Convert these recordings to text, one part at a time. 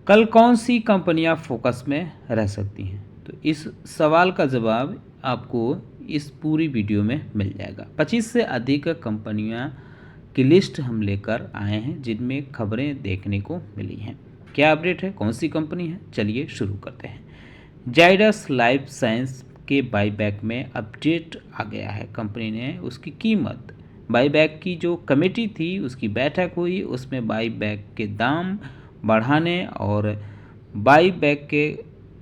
कल कौन सी कंपनियां फोकस में रह सकती हैं? तो इस सवाल का जवाब आपको इस पूरी वीडियो में मिल जाएगा। 25 से अधिक कंपनियां की लिस्ट हम लेकर आए हैं जिनमें खबरें देखने को मिली हैं। क्या अपडेट है, कौन सी कंपनी है, चलिए शुरू करते हैं। जाइडस लाइफ साइंस के बाईबैक में अपडेट आ गया है। कंपनी ने उसकी कीमत, बाईबैक की जो कमेटी थी उसकी बैठक हुई, उसमें बाईबैक के दाम बढ़ाने और बाईबैक के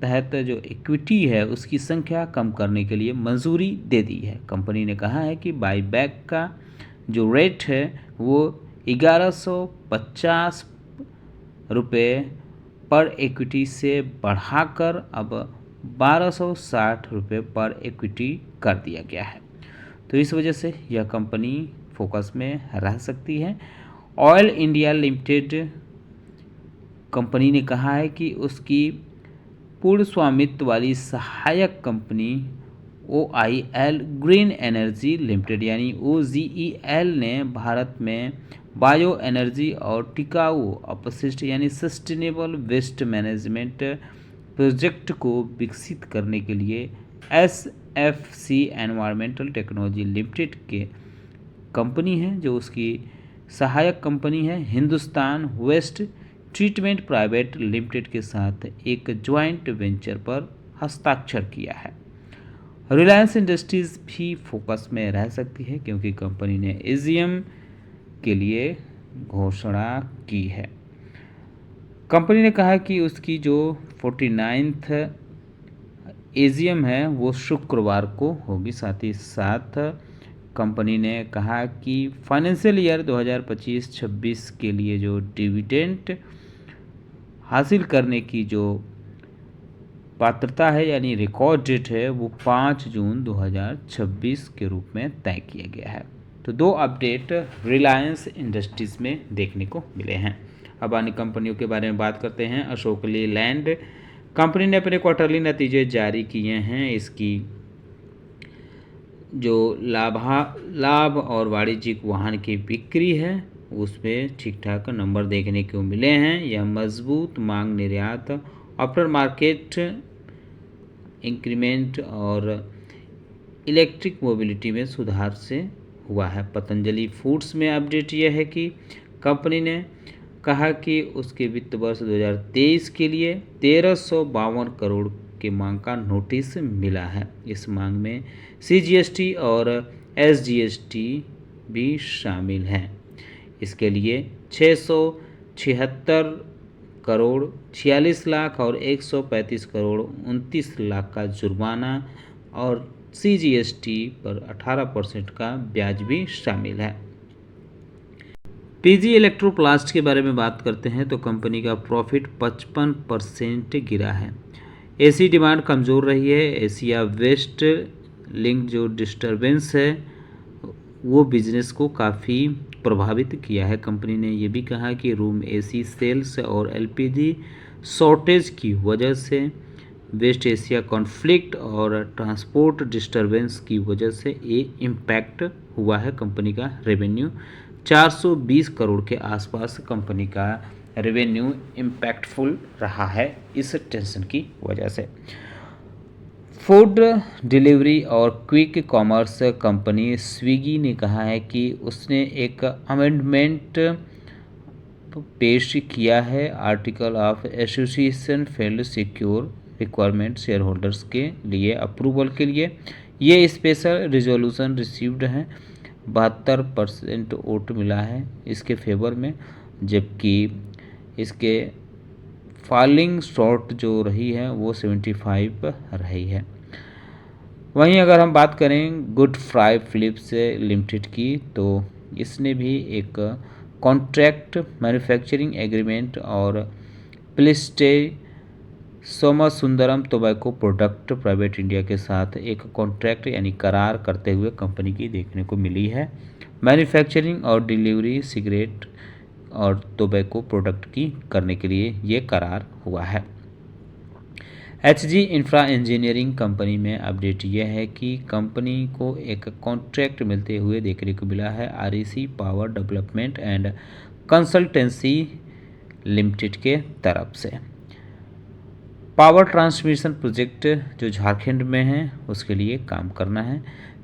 तहत जो इक्विटी है उसकी संख्या कम करने के लिए मंजूरी दे दी है। कंपनी ने कहा है कि बाईबैक का जो रेट है वो 1150 रुपये पर इक्विटी से बढ़ाकर अब 1260 रुपये पर इक्विटी कर दिया गया है। तो इस वजह से यह कंपनी फोकस में रह सकती है। ऑयल इंडिया लिमिटेड कंपनी ने कहा है कि उसकी पूर्ण स्वामित्व वाली सहायक company OIL green energy limited यानी OGEL ने भारत में बायो एनर्जी और टिकाऊ अपशिष्ट यानी सस्टेनेबल वेस्ट मैनेजमेंट प्रोजेक्ट को विकसित करने के लिए SFC एनवायरमेंटल टेक्नोलॉजी लिमिटेड के कंपनी है जो उसकी सहायक कंपनी है, Hindustan waste treatment private limited के साथ एक ज्वाइंट वेंचर पर हस्ताक्षर किया है। रिलायंस इंडस्ट्रीज़ भी फोकस में रह सकती है क्योंकि कंपनी ने AGM के लिए घोषणा की है। कंपनी ने कहा कि उसकी जो 49th AGM है वो शुक्रवार को होगी। साथ ही साथ कंपनी ने कहा कि फाइनेंशियल ईयर 2025-26 के लिए जो डिविडेंड हासिल करने की जो पात्रता है यानी रिकॉर्ड डेट है वो 5 जून 2026 के रूप में तय किया गया है। तो दो अपडेट रिलायंस इंडस्ट्रीज़ में देखने को मिले हैं। अब अन्य कंपनियों के बारे में बात करते हैं। अशोक लीलैंड कंपनी ने अपने क्वार्टरली नतीजे जारी किए हैं। इसकी जो लाभ और वाणिज्यिक वाहन की बिक्री है उसमें ठीक ठाक नंबर देखने को मिले हैं। यह मजबूत मांग, निर्यात, आफ्टर मार्केट इंक्रीमेंट और इलेक्ट्रिक मोबिलिटी में सुधार से हुआ है। पतंजलि फूड्स में अपडेट यह है कि कंपनी ने कहा कि उसके वित्त वर्ष 2023 के लिए 1352 करोड़ के मांग का नोटिस मिला है। इस मांग में CGST और SGST भी शामिल हैं। इसके लिए 676 करोड़ 46 लाख और 135 करोड़ 29 लाख का जुर्माना और CGST पर 18% का ब्याज भी शामिल है। PG इलेक्ट्रोप्लास्ट के बारे में बात करते हैं तो कंपनी का प्रॉफिट 55% गिरा है। AC डिमांड कमज़ोर रही है। एशिया वेस्ट लिंक जो डिस्टरबेंस है वो बिजनेस को काफ़ी प्रभावित किया है। कंपनी ने ये भी कहा कि रूम AC सेल्स और LPG शॉर्टेज की वजह से वेस्ट एशिया कॉन्फ्लिक्ट और ट्रांसपोर्ट डिस्टरबेंस की वजह से ये इम्पैक्ट हुआ है। कंपनी का रेवेन्यू 420 करोड़ के आसपास कंपनी का रेवेन्यू इम्पैक्टफुल रहा है इस टेंशन की वजह से। फूड डिलीवरी और क्विक कॉमर्स कंपनी स्विगी ने कहा है कि उसने एक अमेंडमेंट पेश किया है। Article of association failed secure requirement share holders के लिए अप्रूवल के लिए। ये स्पेशल रिजोल्यूशन रिसीव्ड है। 72% वोट मिला है इसके फेवर में, जबकि इसके फॉलिंग शॉर्ट जो रही है वो 75 रही है। वहीं अगर हम बात करें गुड फ्राई फिलिप्स लिमिटेड की तो इसने भी एक कॉन्ट्रैक्ट मैन्युफैक्चरिंग एग्रीमेंट और प्लिस्टे सोमासुंदरम टोबैको प्रोडक्ट प्राइवेट इंडिया के साथ एक कॉन्ट्रैक्ट यानी करार करते हुए कंपनी की देखने को मिली है। मैन्युफैक्चरिंग और डिलीवरी सिगरेट और टोबैको प्रोडक्ट की करने के लिए ये करार हुआ है। HG इंफ्रा इंजीनियरिंग कंपनी में अपडेट यह है कि कंपनी को एक कॉन्ट्रैक्ट मिलते हुए देखने को मिला है REC power development and consultancy limited के तरफ से। पावर ट्रांसमिशन प्रोजेक्ट जो झारखंड में है उसके लिए काम करना है।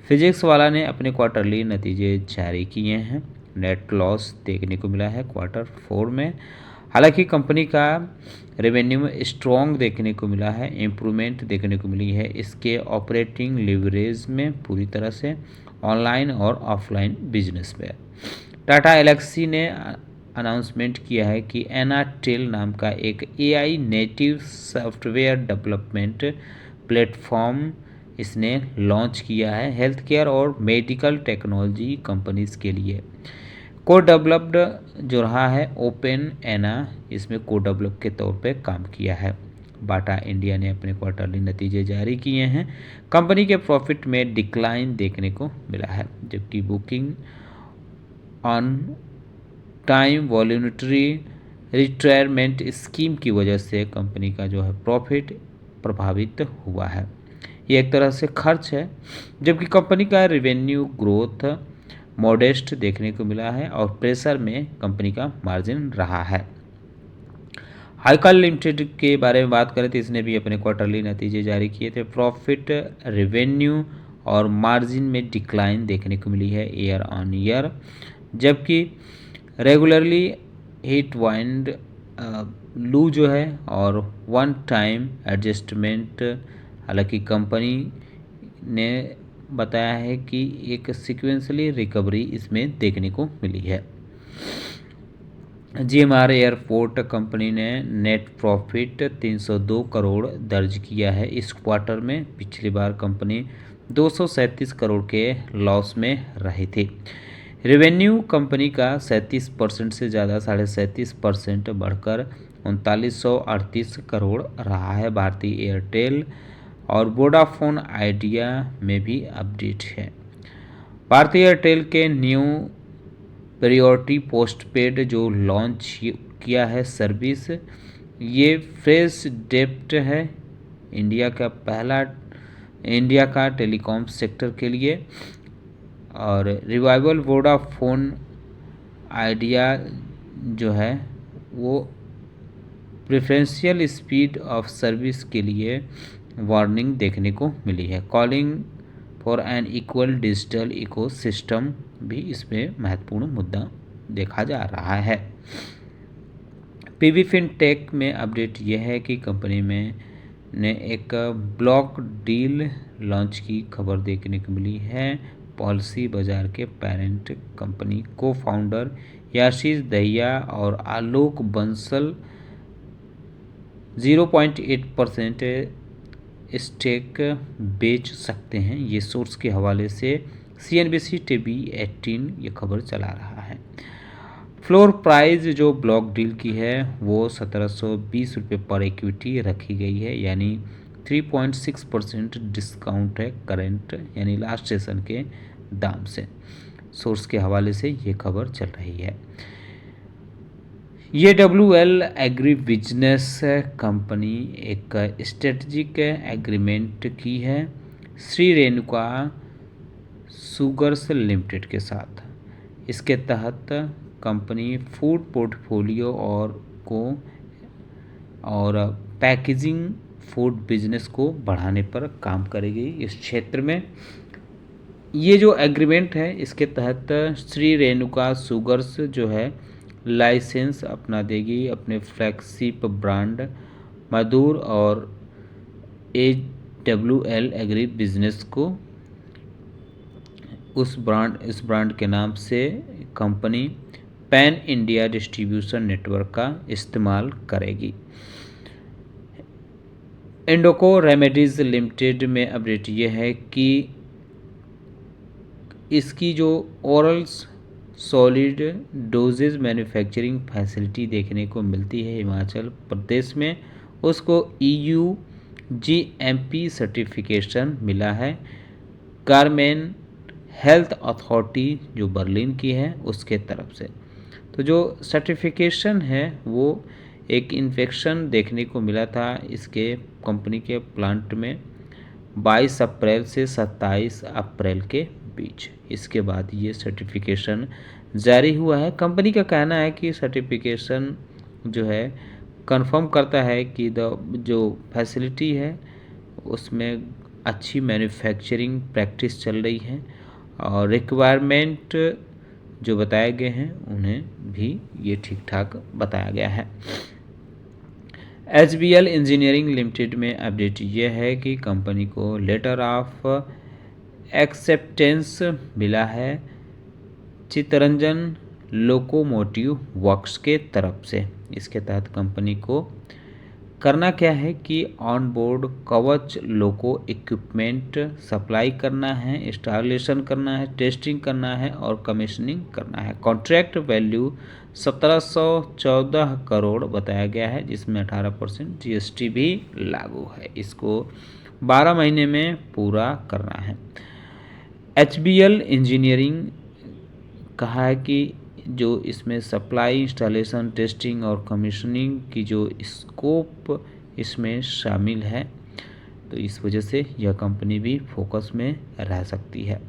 फिजिक्स वाला ने अपने क्वार्टरली नतीजे जारी किए हैं। नेट लॉस देखने को मिला है क्वार्टर 4 में। हालांकि कंपनी का रेवेन्यू में स्ट्रॉन्ग देखने को मिला है, इम्प्रूवमेंट देखने को मिली है इसके ऑपरेटिंग लिवरेज में पूरी तरह से ऑनलाइन और ऑफलाइन बिजनेस में। टाटा एलेक्सी ने अनाउंसमेंट किया है कि एनाटेल नाम का एक AI native software development platform इसने लॉन्च किया है हेल्थ केयर और मेडिकल टेक्नोलॉजी कंपनीज के लिए। को डेवलप्ड जो रहा है ओपन एना इसमें को डेवलप के तौर पे काम किया है। बाटा इंडिया ने अपने क्वार्टरली नतीजे जारी किए हैं। कंपनी के प्रॉफिट में डिक्लाइन देखने को मिला है, जबकि booking on time voluntary retirement scheme की वजह से कंपनी का जो है प्रॉफिट प्रभावित हुआ है। ये एक तरह से खर्च है, जबकि कंपनी का रेवेन्यू ग्रोथ मॉडेस्ट देखने को मिला है और प्रेशर में कंपनी का मार्जिन रहा है। हाईकॉल लिमिटेड के बारे में बात करें तो इसने भी अपने क्वार्टरली नतीजे जारी किए थे। प्रॉफिट, रेवेन्यू और मार्जिन में डिक्लाइन देखने को मिली है ईयर ऑन ईयर, जबकि रेगुलरली हीट वाइंड लू जो है और वन टाइम एडजस्टमेंट, हालांकि कंपनी ने बताया है कि एक सीक्वेंसली रिकवरी इसमें देखने को मिली है। जीएमआर एयरपोर्ट कंपनी ने नेट प्रॉफिट 302 करोड़ दर्ज किया है इस क्वार्टर में। पिछली बार कंपनी 237 करोड़ के लॉस में रही थी। रेवेन्यू कंपनी का 37% से ज़्यादा 37.5% बढ़कर 3938 करोड़ रहा है। भारतीय एयरटेल और वोडाफोन आइडिया में भी अपडेट है। भारतीय एयरटेल के न्यू प्रायोरिटी पोस्टपेड जो लॉन्च किया है सर्विस, ये फ्रेश डेप्ट है इंडिया का टेलीकॉम सेक्टर के लिए। और रिवाइवल वोडाफोन आइडिया जो है वो प्रेफरेंशियल स्पीड ऑफ सर्विस के लिए वार्निंग देखने को मिली है। Calling for an equal digital ecosystem भी इसमें महत्वपूर्ण मुद्दा देखा जा रहा है। पीवी फिनटेक में अपडेट यह है कि कंपनी में ने एक ब्लॉक डील लॉन्च की खबर देखने को मिली है। पॉलिसी बाजार के पेरेंट कंपनी को फाउंडर याशीष दहिया और आलोक बंसल 0.8% स्टेक बेच सकते हैं। ये सोर्स के हवाले से CNBC टीवी 18 ये खबर चला रहा है। फ्लोर प्राइस जो ब्लॉक डील की है वो 1720 रुपये पर इक्विटी रखी गई है, यानी 3.6% डिस्काउंट है करेंट यानी लास्ट सेशन के दाम से। सोर्स के हवाले से ये खबर चल रही है। ये WL एग्री बिजनेस कंपनी एक स्ट्रेटजिक एग्रीमेंट की है श्री रेणुका शुगर्स लिमिटेड के साथ। इसके तहत कंपनी फूड पोर्टफोलियो और पैकेजिंग फूड बिजनेस को बढ़ाने पर काम करेगी इस क्षेत्र में। ये जो एग्रीमेंट है इसके तहत श्री रेणुका शुगर्स जो है लाइसेंस अपना देगी अपने फ्लैगशिप ब्रांड मधुर और AWL एग्री बिजनेस को। इस ब्रांड के नाम से company pan India distribution network का इस्तेमाल करेगी। इंडोको रेमेडीज लिमिटेड में अपडेट यह है कि इसकी जो oral solid dosages manufacturing facility देखने को मिलती है हिमाचल प्रदेश में, उसको EU GMP सर्टिफिकेशन मिला है। गारमेन हेल्थ अथॉरिटी जो बर्लिन की है उसके तरफ से। तो जो सर्टिफिकेशन है वो एक इन्फेक्शन देखने को मिला था इसके कंपनी के प्लांट में 22 अप्रैल से 27 अप्रैल के बीच। इसके बाद ये सर्टिफिकेशन जारी हुआ है। कंपनी का कहना है कि सर्टिफिकेशन जो है कंफर्म करता है कि जो फैसिलिटी है उसमें अच्छी मैन्युफैक्चरिंग प्रैक्टिस चल रही है और रिक्वायरमेंट जो बताए गए हैं उन्हें भी ये ठीक ठाक बताया गया है। HBL इंजीनियरिंग लिमिटेड में अपडेट ये है कि कंपनी को लेटर ऑफ एक्सेप्टेंस मिला है चित्तरंजन लोकोमोटिव वर्क्स के तरफ से। इसके तहत कंपनी को करना क्या है कि ऑन बोर्ड कवच लोको इक्विपमेंट सप्लाई करना है, इंस्टॉलेशन करना है, टेस्टिंग करना है और कमीशनिंग करना है। कॉन्ट्रैक्ट वैल्यू 1714 करोड़ बताया गया है, जिसमें 18% GST भी लागू है। इसको 12 महीने में पूरा करना है। HBL इंजीनियरिंग कहा है कि जो इसमें सप्लाई, इंस्टॉलेशन, टेस्टिंग और कमीशनिंग की जो स्कोप इसमें शामिल है, तो इस वजह से यह कंपनी भी फोकस में रह सकती है।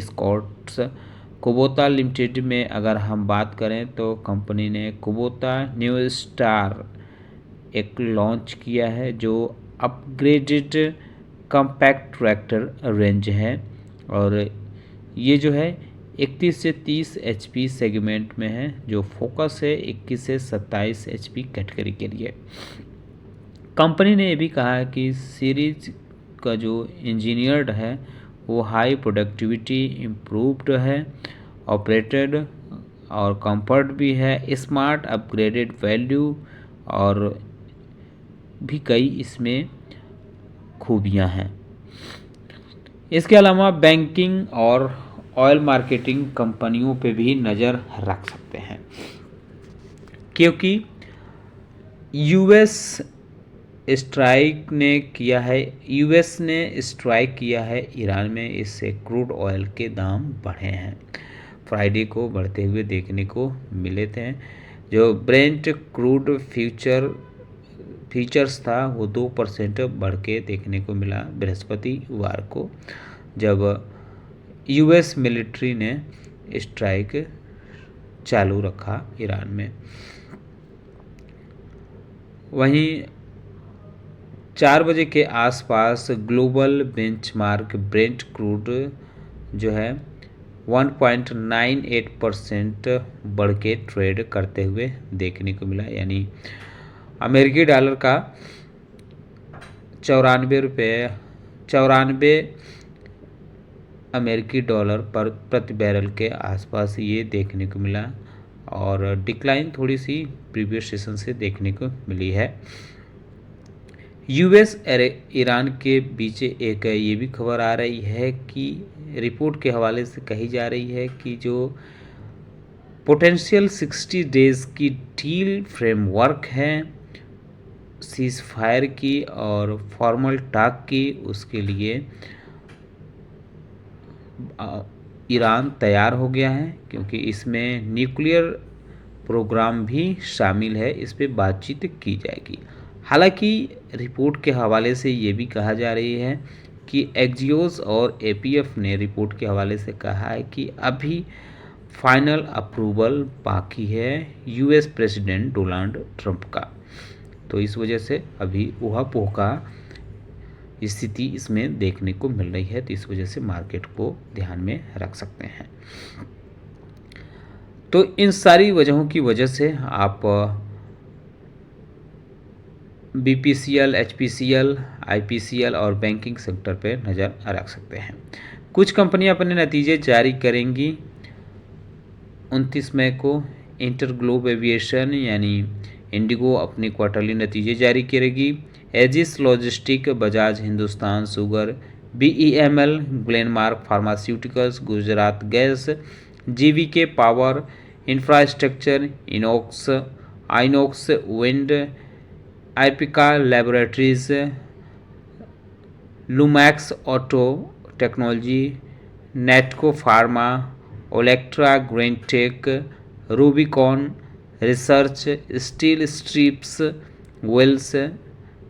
स्कॉट्स कुबोटा लिमिटेड में अगर हम बात करें तो कंपनी ने कुबोटा न्यू स्टार एक लॉन्च किया है जो अपग्रेडेड कॉम्पैक्ट ट्रैक्टर रेंज है और ये जो है 31 से 30 HP सेगमेंट में है, जो फोकस है 21 से 27 HP कैटेगरी के लिए। कंपनी ने ये भी कहा है कि सीरीज का जो इंजीनियर्ड है वो हाई प्रोडक्टिविटी इम्प्रूव्ड है, ऑपरेटेड और कंफर्ट भी है, स्मार्ट अपग्रेडेड वैल्यू और भी कई इसमें खूबियां हैं। इसके अलावा बैंकिंग और ऑयल मार्केटिंग कंपनियों पे भी नज़र रख सकते हैं, क्योंकि यूएस ने स्ट्राइक किया है ईरान में, इससे क्रूड ऑयल के दाम बढ़े हैं। फ्राइडे को बढ़ते हुए देखने को मिले थे। जो ब्रेंट क्रूड फ्यूचर्स था वो 2% बढ़ के देखने को मिला बृहस्पतिवार को, जब यूएस मिलिट्री ने स्ट्राइक चालू रखा ईरान में। वहीं 4 बजे के आसपास ग्लोबल बेंचमार्क ब्रेंट क्रूड जो है 1.98% बढ़ के ट्रेड करते हुए देखने को मिला, यानी अमेरिकी डॉलर का 94 अमेरिकी डॉलर पर प्रति बैरल के आसपास ये देखने को मिला और डिक्लाइन थोड़ी सी प्रीवियस सेशन से देखने को मिली है। यूएस ईरान के बीच एक ये भी खबर आ रही है कि रिपोर्ट के हवाले से कही जा रही है कि जो पोटेंशियल 60 डेज की डील फ्रेमवर्क है सीज फायर की और फॉर्मल टॉक की, उसके लिए ईरान तैयार हो गया है, क्योंकि इसमें न्यूक्लियर प्रोग्राम भी शामिल है, इस पे बातचीत की जाएगी। हालांकि रिपोर्ट के हवाले से ये भी कहा जा रही है कि एक्जियोस और एपीएफ ने रिपोर्ट के हवाले से कहा है कि अभी फाइनल अप्रूवल बाकी है यूएस प्रेसिडेंट डोनाल्ड ट्रंप का, तो इस वजह से अभी ऊहापोह का स्थिति इसमें देखने को मिल रही है, तो इस वजह से मार्केट को ध्यान में रख सकते हैं। तो इन सारी वजहों की वजह से आप BPCL, HPCL, IPCL और बैंकिंग सेक्टर पे नज़र रख सकते हैं। कुछ कंपनियां अपने नतीजे जारी करेंगी 29 मई को। इंटरग्लोब एविएशन यानी इंडिगो अपने क्वार्टरली नतीजे जारी करेगी। एजिस लॉजिस्टिक, बजाज हिंदुस्तान शुगर, BEML, ग्लेनमार्क फार्मास्यूटिकल्स, गुजरात गैस, GVK पावर, इंफ्रास्ट्रक्चर, आइनॉक्स विंड, आइपिका लैबोरेटरीज, लुमैक्स ऑटो टेक्नोलॉजी, नेटको फार्मा, ओलेक्ट्रा ग्रीनटेक, रूबिकॉन रिसर्च, स्टील स्ट्रिप्स वेल्स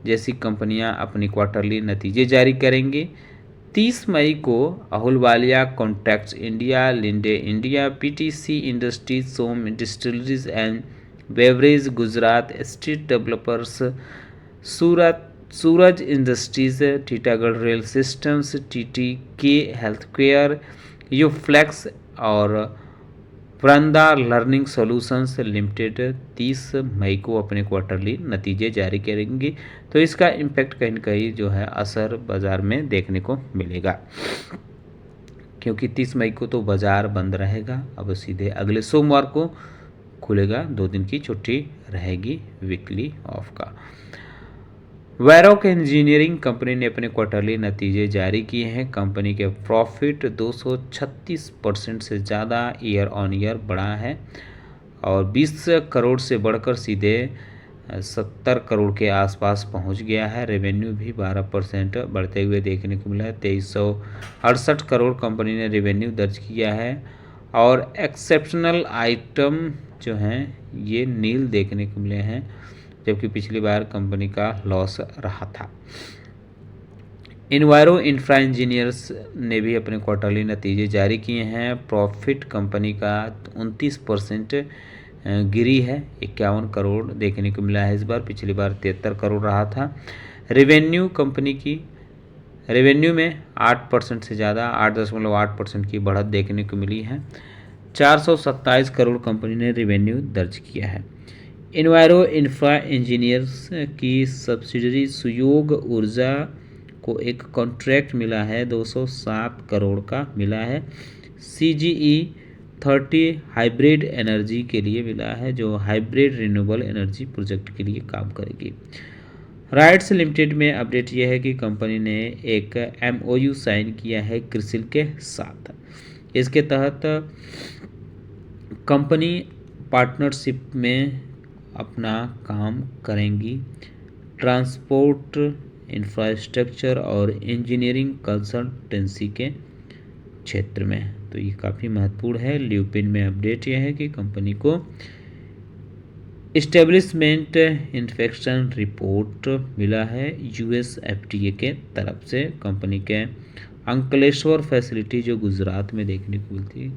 जैसी कंपनियां अपनी क्वार्टरली नतीजे जारी करेंगी। 30 मई को Ahluwalia Contacts India, Linde India, PTC Industries, Som Distilleries and Beverage Gujarat State Developers, Suraj Industries, Titagarh Rail Systems, TTK Health Care, Uflex और वृंदा लर्निंग सॉल्यूशंस लिमिटेड 30 मई को अपने क्वार्टरली नतीजे जारी करेंगी। तो इसका इम्पैक्ट कहीं न कहीं जो है असर बाज़ार में देखने को मिलेगा, क्योंकि 30 मई को तो बाज़ार बंद रहेगा। अब सीधे अगले सोमवार को खुलेगा, 2 दिन की छुट्टी रहेगी वीकली ऑफ का। वैरोक इंजीनियरिंग कंपनी ने अपने क्वार्टरली नतीजे जारी किए हैं। कंपनी के प्रॉफिट 236% से ज़्यादा ईयर ऑन ईयर बढ़ा है और 20 करोड़ से बढ़कर सीधे 70 करोड़ के आसपास पहुंच गया है। रेवेन्यू भी 12% बढ़ते हुए देखने को मिला है। 2368 करोड़ कंपनी ने रेवेन्यू दर्ज किया है और एक्सेप्शनल आइटम जो हैं ये नील देखने को मिले हैं, जबकि पिछली बार कंपनी का लॉस रहा था। इन्वायरो इंफ्रा इंजीनियर्स ने भी अपने क्वार्टरली नतीजे जारी किए हैं। प्रॉफिट कंपनी का 29% गिरी है, 51 करोड़ देखने को मिला है इस बार, पिछली बार 73 करोड़ रहा था। रेवेन्यू कंपनी की रेवेन्यू में 8% से ज़्यादा 8.8% की बढ़त देखने को मिली है। 427 करोड़ कंपनी ने रेवेन्यू दर्ज किया है। इन्वायरो इंफ्रा इंजीनियर्स की सब्सिडरी सुयोग ऊर्जा को एक कॉन्ट्रैक्ट मिला है, 207 करोड़ का मिला है। CGE 30 हाइब्रिड एनर्जी के लिए मिला है, जो हाइब्रिड रिन्यूएबल एनर्जी प्रोजेक्ट के लिए काम करेगी। राइट्स लिमिटेड में अपडेट यह है कि कंपनी ने एक MOU साइन किया है क्रिसिल के साथ। इसके तहत कंपनी पार्टनरशिप में अपना काम करेंगी ट्रांसपोर्ट, इंफ्रास्ट्रक्चर और इंजीनियरिंग कंसल्टेंसी के क्षेत्र में। तो ये काफ़ी महत्वपूर्ण है। ल्यूपिन में अपडेट यह है कि कंपनी को इस्टेब्लिशमेंट इंस्पेक्शन रिपोर्ट मिला है US FDA के तरफ से। कंपनी के अंकलेश्वर फैसिलिटी जो गुजरात में देखने को मिलती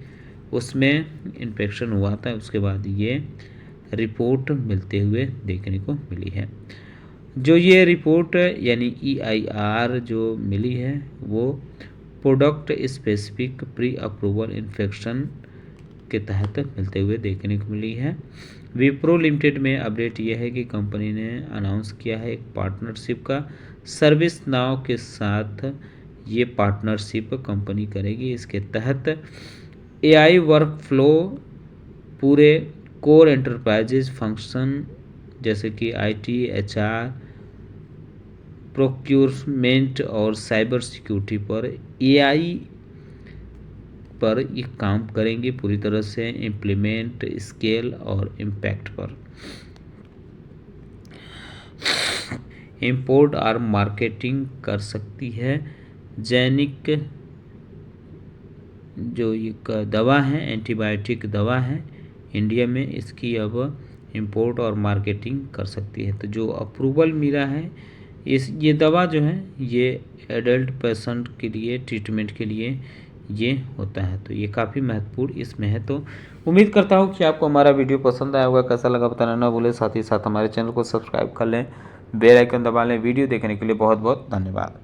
उसमें इंस्पेक्शन हुआ था, उसके बाद ये रिपोर्ट मिलते हुए देखने को मिली है। जो ये रिपोर्ट यानी EIR जो मिली है वो product specific pre approval inspection के तहत मिलते हुए देखने को मिली है। विप्रो लिमिटेड में अपडेट यह है कि कंपनी ने अनाउंस किया है एक पार्टनरशिप का सर्विस नाउ के साथ। ये पार्टनरशिप कंपनी करेगी। इसके तहत AI वर्कफ्लो पूरे कोर एंटरप्राइजेज फंक्शन जैसे कि IT, HR, प्रोक्यूरमेंट और साइबर सिक्योरिटी पर AI पर ये काम करेंगे पूरी तरह से, इम्प्लीमेंट, स्केल और इम्पैक्ट पर। इंपोर्ट और मार्केटिंग कर सकती है। जैनिक जो एक दवा है, एंटीबायोटिक दवा है इंडिया में, इसकी अब इंपोर्ट और मार्केटिंग कर सकती है। तो जो अप्रूवल मिला है ये दवा जो है ये एडल्ट पेशेंट के लिए ट्रीटमेंट के लिए ये होता है। तो ये काफ़ी महत्वपूर्ण इसमें है। तो उम्मीद करता हूँ कि आपको हमारा वीडियो पसंद आया होगा। कैसा लगा बताना ना भूलें। साथ ही साथ हमारे चैनल को सब्सक्राइब कर लें, बेल आइकन दबा लें। वीडियो देखने के लिए बहुत बहुत धन्यवाद।